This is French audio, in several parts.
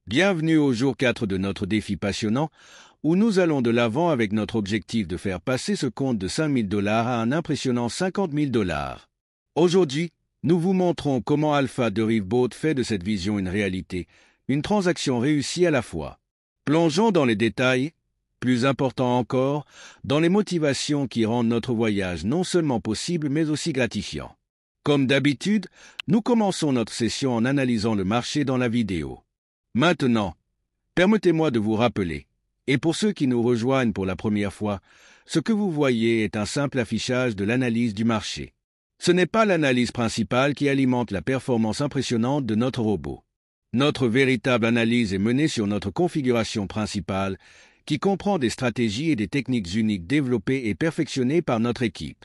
Bienvenue au jour 4 de notre défi passionnant, où nous allons de l'avant avec notre objectif de faire passer ce compte de 5 000 $ à un impressionnant 50 000 $. Aujourd'hui, nous vous montrons comment Alpha Deriveboat fait de cette vision une réalité, une transaction réussie à la fois. Plongeons dans les détails, plus important encore, dans les motivations qui rendent notre voyage non seulement possible mais aussi gratifiant. Comme d'habitude, nous commençons notre session en analysant le marché dans la vidéo. Maintenant, permettez-moi de vous rappeler, et pour ceux qui nous rejoignent pour la première fois, ce que vous voyez est un simple affichage de l'analyse du marché. Ce n'est pas l'analyse principale qui alimente la performance impressionnante de notre robot. Notre véritable analyse est menée sur notre configuration principale, qui comprend des stratégies et des techniques uniques développées et perfectionnées par notre équipe.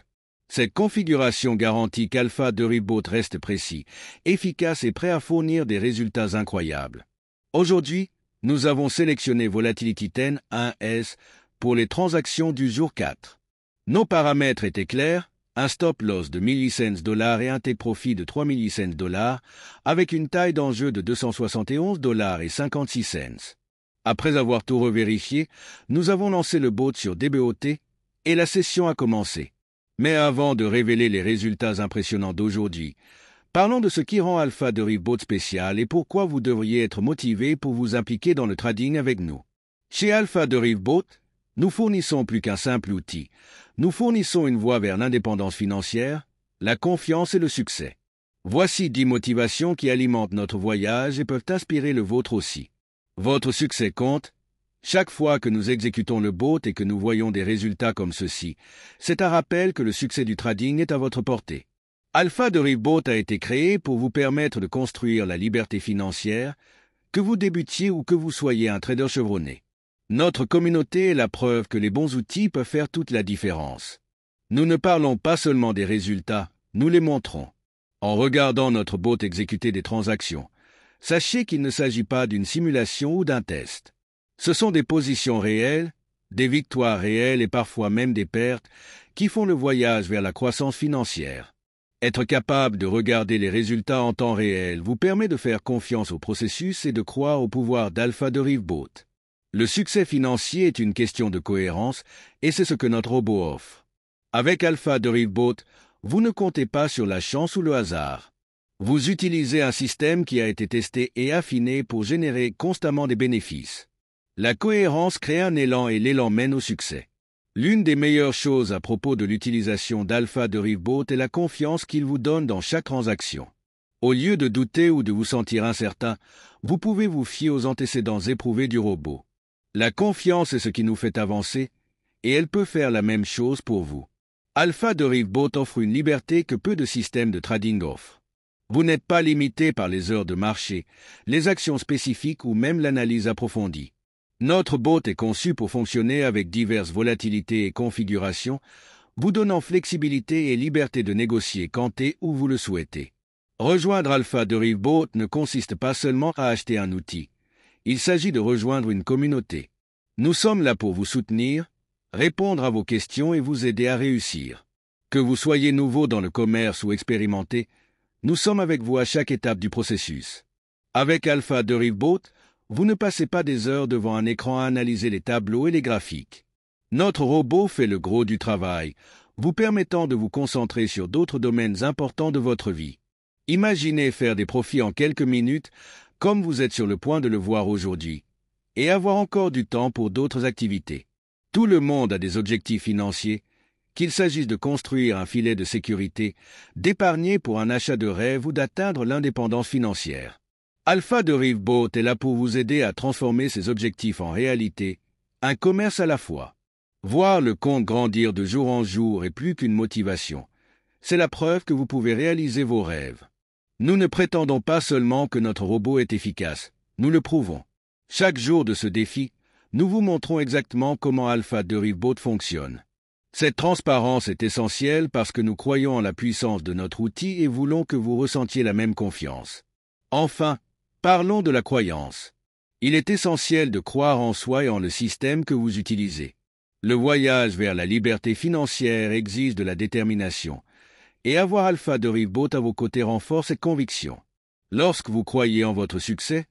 Cette configuration garantit qu'Alpha Deriveboat reste précis, efficace et prêt à fournir des résultats incroyables. Aujourd'hui, nous avons sélectionné Volatility 10 1S pour les transactions du jour 4. Nos paramètres étaient clairs, un stop loss de 1800 $ et un take profit de 3800 $, avec une taille d'enjeu de 271 $ et 56 cents. Après avoir tout revérifié, nous avons lancé le bot sur DBOT et la session a commencé. Mais avant de révéler les résultats impressionnants d'aujourd'hui, parlons de ce qui rend Alpha Deriveboat spécial et pourquoi vous devriez être motivé pour vous impliquer dans le trading avec nous. Chez Alpha Deriveboat, nous fournissons plus qu'un simple outil. Nous fournissons une voie vers l'indépendance financière, la confiance et le succès. Voici 10 motivations qui alimentent notre voyage et peuvent inspirer le vôtre aussi. Votre succès compte. Chaque fois que nous exécutons le bot et que nous voyons des résultats comme ceux-ci, c'est un rappel que le succès du trading est à votre portée. Alpha Deriveboat a été créé pour vous permettre de construire la liberté financière, que vous débutiez ou que vous soyez un trader chevronné. Notre communauté est la preuve que les bons outils peuvent faire toute la différence. Nous ne parlons pas seulement des résultats, nous les montrons. En regardant notre bot exécuter des transactions, sachez qu'il ne s'agit pas d'une simulation ou d'un test. Ce sont des positions réelles, des victoires réelles et parfois même des pertes qui font le voyage vers la croissance financière. Être capable de regarder les résultats en temps réel vous permet de faire confiance au processus et de croire au pouvoir d'Alpha Deriveboat. Le succès financier est une question de cohérence et c'est ce que notre robot offre. Avec Alpha Deriveboat, vous ne comptez pas sur la chance ou le hasard. Vous utilisez un système qui a été testé et affiné pour générer constamment des bénéfices. La cohérence crée un élan et l'élan mène au succès. L'une des meilleures choses à propos de l'utilisation d'Alpha Deriveboat est la confiance qu'il vous donne dans chaque transaction. Au lieu de douter ou de vous sentir incertain, vous pouvez vous fier aux antécédents éprouvés du robot. La confiance est ce qui nous fait avancer, et elle peut faire la même chose pour vous. Alpha Deriveboat offre une liberté que peu de systèmes de trading offrent. Vous n'êtes pas limité par les heures de marché, les actions spécifiques ou même l'analyse approfondie. Notre bot est conçu pour fonctionner avec diverses volatilités et configurations, vous donnant flexibilité et liberté de négocier quand et où vous le souhaitez. Rejoindre Alpha Deriveboat ne consiste pas seulement à acheter un outil. Il s'agit de rejoindre une communauté. Nous sommes là pour vous soutenir, répondre à vos questions et vous aider à réussir. Que vous soyez nouveau dans le commerce ou expérimenté, nous sommes avec vous à chaque étape du processus. Avec Alpha Deriveboat, vous ne passez pas des heures devant un écran à analyser les tableaux et les graphiques. Notre robot fait le gros du travail, vous permettant de vous concentrer sur d'autres domaines importants de votre vie. Imaginez faire des profits en quelques minutes, comme vous êtes sur le point de le voir aujourd'hui, et avoir encore du temps pour d'autres activités. Tout le monde a des objectifs financiers, qu'il s'agisse de construire un filet de sécurité, d'épargner pour un achat de rêve ou d'atteindre l'indépendance financière. Alpha Deriveboat est là pour vous aider à transformer ces objectifs en réalité, un commerce à la fois. Voir le compte grandir de jour en jour est plus qu'une motivation. C'est la preuve que vous pouvez réaliser vos rêves. Nous ne prétendons pas seulement que notre robot est efficace, nous le prouvons. Chaque jour de ce défi, nous vous montrons exactement comment Alpha Deriveboat fonctionne. Cette transparence est essentielle parce que nous croyons en la puissance de notre outil et voulons que vous ressentiez la même confiance. Enfin, parlons de la croyance. Il est essentiel de croire en soi et en le système que vous utilisez. Le voyage vers la liberté financière exige de la détermination, et avoir Alpha Deriveboat à vos côtés renforce cette conviction. Lorsque vous croyez en votre succès,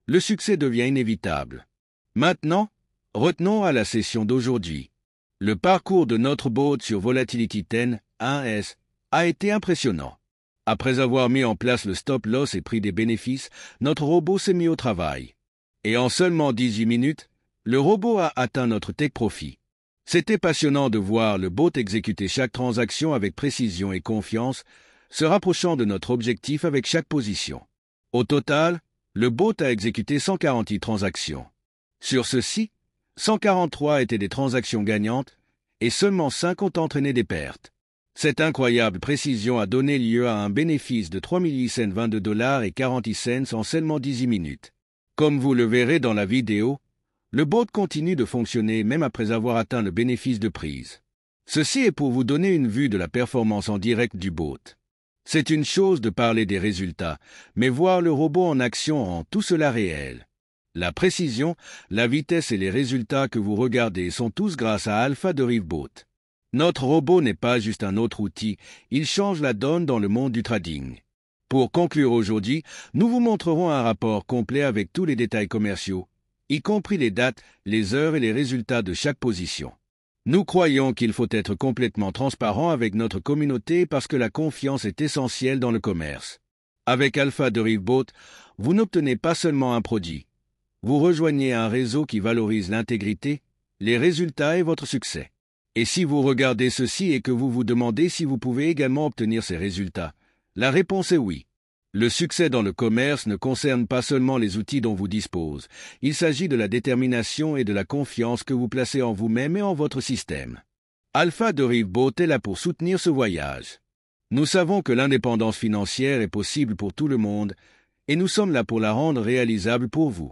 le succès devient inévitable. Maintenant, retenons à la session d'aujourd'hui. Le parcours de notre bot sur Volatility 10 1S a été impressionnant. Après avoir mis en place le stop-loss et pris des bénéfices, notre robot s'est mis au travail. Et en seulement 18 minutes, le robot a atteint notre take profit. C'était passionnant de voir le bot exécuter chaque transaction avec précision et confiance, se rapprochant de notre objectif avec chaque position. Au total, le bot a exécuté 148 transactions. Sur ceci, 143 étaient des transactions gagnantes et seulement 5 ont entraîné des pertes. Cette incroyable précision a donné lieu à un bénéfice de 3822 $ et 40 cents en seulement 18 minutes. Comme vous le verrez dans la vidéo, le bot continue de fonctionner même après avoir atteint le bénéfice de prise. Ceci est pour vous donner une vue de la performance en direct du bot. C'est une chose de parler des résultats, mais voir le robot en action rend tout cela réel. La précision, la vitesse et les résultats que vous regardez sont tous grâce à Alpha Derivebot. Notre robot n'est pas juste un autre outil, il change la donne dans le monde du trading. Pour conclure aujourd'hui, nous vous montrerons un rapport complet avec tous les détails commerciaux, y compris les dates, les heures et les résultats de chaque position. Nous croyons qu'il faut être complètement transparent avec notre communauté parce que la confiance est essentielle dans le commerce. Avec Alpha Derivebot, vous n'obtenez pas seulement un produit. Vous rejoignez un réseau qui valorise l'intégrité, les résultats et votre succès. Et si vous regardez ceci et que vous vous demandez si vous pouvez également obtenir ces résultats, la réponse est oui. Le succès dans le commerce ne concerne pas seulement les outils dont vous disposez, il s'agit de la détermination et de la confiance que vous placez en vous-même et en votre système. Alpha Derivebot est là pour soutenir ce voyage. Nous savons que l'indépendance financière est possible pour tout le monde et nous sommes là pour la rendre réalisable pour vous.